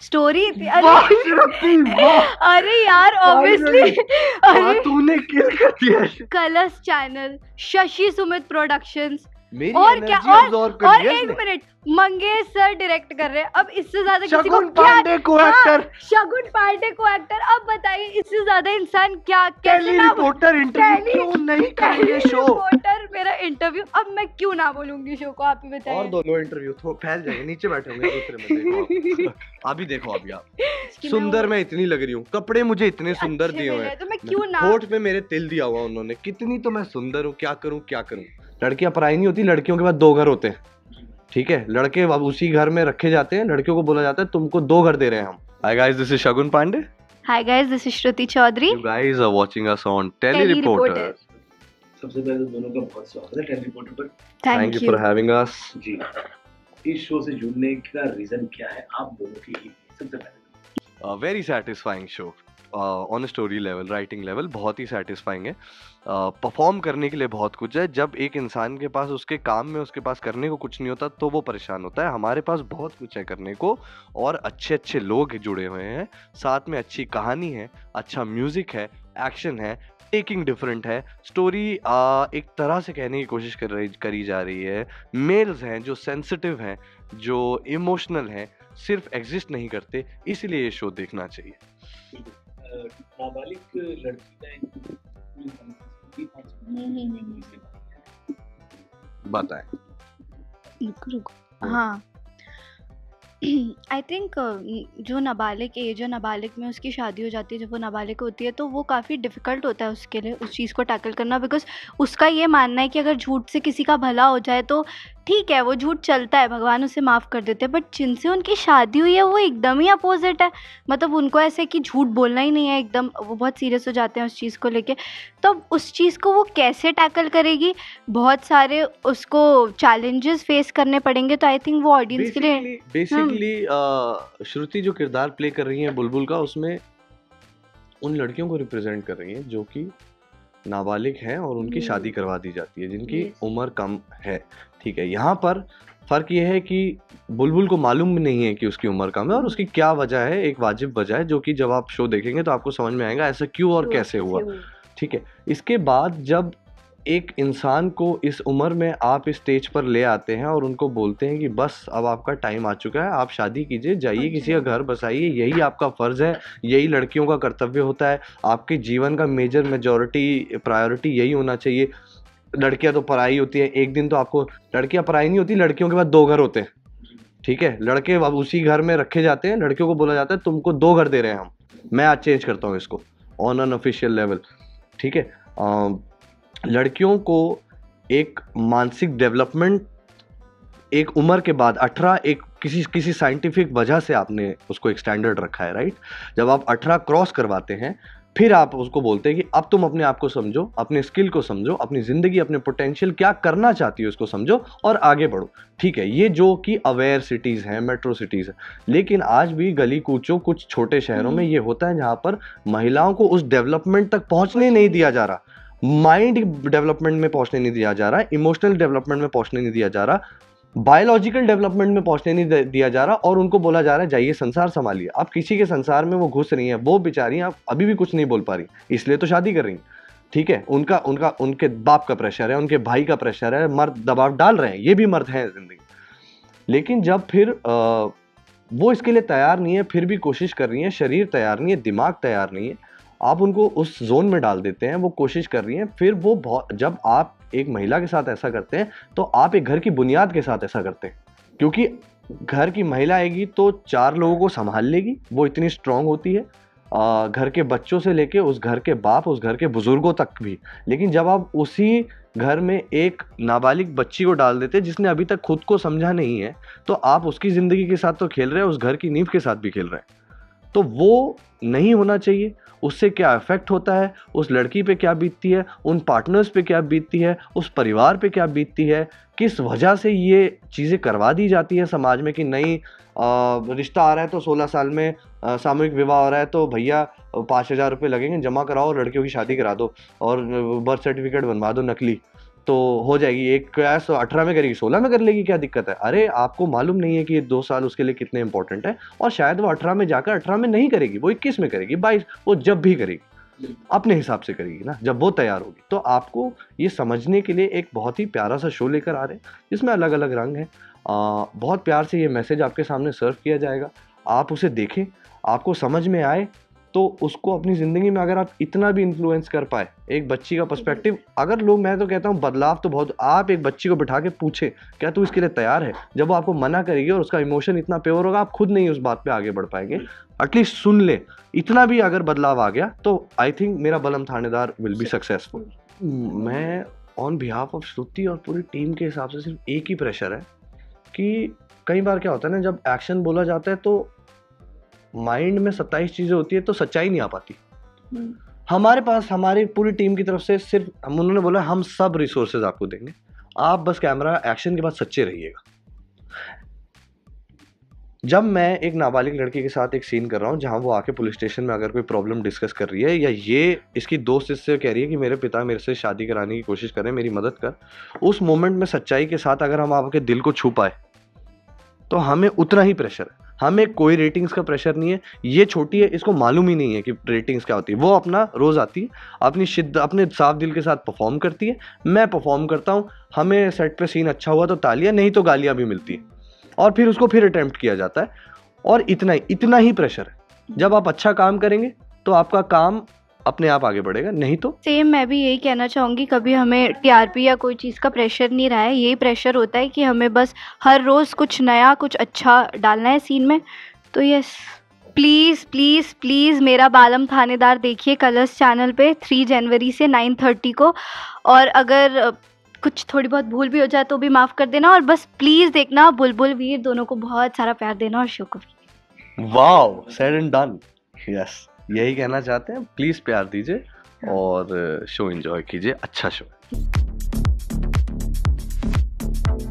Story थी। वाह श्रुति, वाह। अरे यार ऑब्वियसली, अरे तूने किल कर दिया। Colors channel, Shashi Sumit productions, मेरी और क्या, एनर्जी अब्सॉर्ब कर और लिया एक इसने। मिनट, मंगेश सर डायरेक्ट कर रहे हैं। अब इससे ज्यादा किसी को शगुन क्या, पांडे को एक्टर, शगुन पांडे को एक्टर। अब बताइए इससे ज्यादा इंसान क्या, कैसे टेली ना रिपोर्टर इंटरव्यू क्यों नहीं करेंगे शो। रिपोर्टर मेरा इंटरव्यू, अब मैं क्यों ना बोलूंगी शो को, आप ही बताइए। और दोनों इंटरव्यू तो फैल जाएंगे, नीचे बैठे होंगे दूसरे में। देखो आप। अभी देखो, अभी आप सुंदर मैं इतनी लग रही हूँ, कपड़े मुझे इतने सुंदर दिए हुए हैं, तो मैं क्यों ना, होठ पे मेरे तिल दिया हुआ उन्होंने, कितनी तो मैं सुंदर हूँ, क्या करूँ क्या करूँ। लड़कियां पराई नहीं होती, लड़कियों के पास 2 घर होते हैं, ठीक है। लड़के उसी घर में रखे जाते हैं, लड़कियों को बोला जाता है तुमको 2 घर दे रहे हैं हम। Hi guys, this is Shagun Pandey. Hi guys, this is Shruti Choudhary. You guys are watching us on Tele Reporter. सबसे पहले दोनों का बहुत स्वागत है टेली रिपोर्टर पर। Thank you for having us. जी, इस शो से जुड़ने का रीजन क्या है आप दोनों की? सबसे पहले very satisfying show on story level, writing level बहुत ही सैटिस्फाइंग है। परफॉर्म करने के लिए बहुत कुछ है। जब एक इंसान के पास उसके काम में उसके पास करने को कुछ नहीं होता तो वो परेशान होता है। हमारे पास बहुत कुछ है करने को, और अच्छे अच्छे लोग जुड़े हुए हैं, साथ में अच्छी कहानी है, अच्छा म्यूजिक है, एक्शन है, टेकिंग डिफरेंट है, स्टोरी एक तरह से कहने की कोशिश करी जा रही है। मेल्स हैं जो सेंसिटिव हैं, जो इमोशनल हैं, सिर्फ एग्जिस्ट नहीं करते, इसलिए ये शो देखना चाहिए। नाबालिग लड़की बताएं। हाँ, आई थिंक जो नाबालिग एज है, नाबालिग में उसकी शादी हो जाती है, जब वो नाबालिग होती है तो वो काफ़ी डिफ़िकल्ट होता है उसके लिए उस चीज़ को टैकल करना, बिकॉज उसका ये मानना है कि अगर झूठ से किसी का भला हो जाए तो ठीक है, वो झूठ चलता है, भगवान उसे माफ़ कर देते हैं। बट जिनसे उनकी शादी हुई है वो एकदम ही अपोजिट है, मतलब उनको ऐसे कि झूठ बोलना ही नहीं है, एकदम वो बहुत सीरियस हो जाते हैं उस चीज़ को लेके। तो उस चीज़ को वो कैसे टैकल करेगी, बहुत सारे उसको चैलेंजेस फेस करने पड़ेंगे। तो आई थिंक वो ऑडियंस के लिए बेसिकली श्रुति जो किरदार प्ले कर रही है बुलबुल का, उसमें उन लड़कियों को रिप्रेजेंट कर रही हैं जो कि नाबालिग हैं और उनकी शादी करवा दी जाती है, जिनकी उम्र कम है, ठीक है। यहाँ पर फ़र्क ये है कि बुलबुल को मालूम नहीं है कि उसकी उम्र कम है और उसकी क्या वजह है, एक वाजिब वजह है जो कि जब आप शो देखेंगे तो आपको समझ में आएगा ऐसा क्यों और कैसे हुआ, ठीक है। इसके बाद जब एक इंसान को इस उम्र में आप इस स्टेज पर ले आते हैं और उनको बोलते हैं कि बस अब आपका टाइम आ चुका है, आप शादी कीजिए, जाइए किसी का घर बसाइए, यही आपका फ़र्ज़ है, यही लड़कियों का कर्तव्य होता है, आपके जीवन का मेजर मेजॉरिटी प्रायोरिटी यही होना चाहिए। लड़कियां तो पराई होती हैं, एक दिन तो आपको, लड़कियां पराई नहीं होती, लड़कियों के पास 2 घर होते हैं, ठीक है। लड़के अब उसी घर में रखे जाते हैं, लड़कियों को बोला जाता है तुमको 2 घर दे रहे हैं हम। मैं आज चेंज करता हूँ इसको ऑन एन ऑफिशियल लेवल, ठीक है। लड़कियों को एक मानसिक डेवलपमेंट एक उम्र के बाद 18, एक किसी साइंटिफिक वजह से आपने उसको एक स्टैंडर्ड रखा है, राइट। जब आप 18 क्रॉस करवाते हैं फिर आप उसको बोलते हैं कि अब तुम अपने आप को समझो, अपने स्किल को समझो, अपनी ज़िंदगी, अपने पोटेंशियल क्या करना चाहती हो उसको समझो और आगे बढ़ो, ठीक है। ये जो कि अवेयर सिटीज़ हैं, मेट्रो सिटीज़ हैं, लेकिन आज भी गली कूचों कुछ छोटे शहरों में ये होता है जहाँ पर महिलाओं को उस डेवलपमेंट तक पहुँचने नहीं दिया जा रहा, माइंड डेवलपमेंट में पहुँचने नहीं दिया जा रहा, इमोशनल डेवलपमेंट में पहुँचने नहीं दिया जा रहा, बायोलॉजिकल डेवलपमेंट में पहुंचने नहीं दिया जा रहा, और उनको बोला जा रहा है जाइए संसार संभालिए। अब किसी के संसार में वो घुस रही हैं, वो बेचारी आप अभी भी कुछ नहीं बोल पा रही, इसलिए तो शादी कर रही हैं, ठीक है। उनके बाप का प्रेशर है, उनके भाई का प्रेशर है, मर्द दबाव डाल रहे हैं, ये भी मर्द हैं जिंदगी। लेकिन जब फिर वो इसके लिए तैयार नहीं है, फिर भी कोशिश कर रही हैं, शरीर तैयार नहीं है, दिमाग तैयार नहीं है, आप उनको उस जोन में डाल देते हैं, वो कोशिश कर रही हैं, फिर वो जब आप एक महिला के साथ ऐसा करते हैं तो आप एक घर की बुनियाद के साथ ऐसा करते हैं, क्योंकि घर की महिला आएगी तो 4 लोगों को संभाल लेगी, वो इतनी स्ट्रांग होती है, घर के बच्चों से लेके उस घर के बाप, उस घर के बुजुर्गों तक भी। लेकिन जब आप उसी घर में एक नाबालिग बच्ची को डाल देते हैं जिसने अभी तक खुद को समझा नहीं है, तो आप उसकी ज़िंदगी के साथ तो खेल रहे हैं, उस घर की नींव के साथ भी खेल रहे हैं। तो वो नहीं होना चाहिए। उससे क्या इफेक्ट होता है, उस लड़की पे क्या बीतती है, उन पार्टनर्स पे क्या बीतती है, उस परिवार पे क्या बीतती है, किस वजह से ये चीज़ें करवा दी जाती है समाज में कि नहीं रिश्ता आ रहा है तो 16 साल में सामूहिक विवाह हो रहा है तो भैया 5,000 रुपये लगेंगे, जमा कराओ, लड़कियों की शादी करा दो और बर्थ सर्टिफिकेट बनवा दो नकली, तो हो जाएगी। एक क्लास 18 में करेगी 16 में कर लेगी, क्या दिक्कत है? अरे आपको मालूम नहीं है कि ये 2 साल उसके लिए कितने इंपॉर्टेंट है, और शायद वो 18 में जाकर 18 में नहीं करेगी, वो 21 में करेगी, 22, वो जब भी करेगी अपने हिसाब से करेगी ना, जब वो तैयार होगी। तो आपको ये समझने के लिए एक बहुत ही प्यारा सा शो लेकर आ रहे हैं जिसमें अलग अलग रंग हैं। बहुत प्यार से ये मैसेज आपके सामने सर्व किया जाएगा, आप उसे देखें, आपको समझ में आए तो उसको अपनी ज़िंदगी में अगर आप इतना भी इन्फ्लुएंस कर पाए, एक बच्ची का पर्सपेक्टिव, अगर लोग, मैं तो कहता हूँ बदलाव तो बहुत, आप एक बच्ची को बिठा के पूछे क्या तू इसके लिए तैयार है, जब वो आपको मना करेगी और उसका इमोशन इतना प्योर होगा, आप खुद नहीं उस बात पे आगे बढ़ पाएंगे। एटलीस्ट सुन ले, इतना भी अगर बदलाव आ गया तो आई थिंक मेरा बलम थानेदार विल बी सक्सेसफुल। मैं ऑन बिहाफ ऑफ श्रुति और पूरी टीम के हिसाब से सिर्फ एक ही प्रेशर है कि कई बार क्या होता है ना, जब एक्शन बोला जाता है तो माइंड में 27 चीज़ें होती है तो सच्चाई नहीं आ पाती। हमारे पास हमारी पूरी टीम की तरफ से सिर्फ उन्होंने बोला हम सब रिसोर्सेज आपको देंगे, आप बस कैमरा एक्शन के बाद सच्चे रहिएगा। जब मैं एक नाबालिग लड़की के साथ एक सीन कर रहा हूँ जहाँ वो आके पुलिस स्टेशन में अगर कोई प्रॉब्लम डिस्कस कर रही है, या ये इसकी दोस्त इससे कह रही है कि मेरे पिता मेरे से शादी कराने की कोशिश कर रहे हैं, मेरी मदद कर, उस मोमेंट में सच्चाई के साथ अगर हम आपके दिल को छू पाए तो हमें उतना ही प्रेशर है। हमें कोई रेटिंग्स का प्रेशर नहीं है, ये छोटी है, इसको मालूम ही नहीं है कि रेटिंग्स क्या होती है। वो अपना रोज़ आती है, अपने साफ दिल के साथ परफॉर्म करती है, मैं परफॉर्म करता हूँ, हमें सेट पे सीन अच्छा हुआ तो तालियां, नहीं तो गालियां भी मिलती हैं, और फिर उसको फिर अटेम्प्ट किया जाता है, और इतना ही प्रेशर है। जब आप अच्छा काम करेंगे तो आपका काम अपने आप आगे बढ़ेगा, नहीं तो सेम मैं भी यही कहना चाहूँगी, कभी हमें टीआरपी या कोई चीज़ का प्रेशर नहीं रहा है, यही प्रेशर होता है कि हमें बस हर रोज़ कुछ नया कुछ अच्छा डालना है सीन में। तो यस, प्लीज़ प्लीज़ प्लीज़ मेरा बालम थानेदार देखिए कलर्स चैनल पे 3 जनवरी से 9:30 को, और अगर कुछ थोड़ी बहुत भूल भी हो जाए तो भी माफ़ कर देना, और बस प्लीज़ देखना, बुलबुल वीर दोनों को बहुत सारा प्यार देना, और शो को भी। Wow, said and done. Yes, यही कहना चाहते हैं, प्लीज़ प्यार दीजिए और शो एंजॉय कीजिए, अच्छा शो।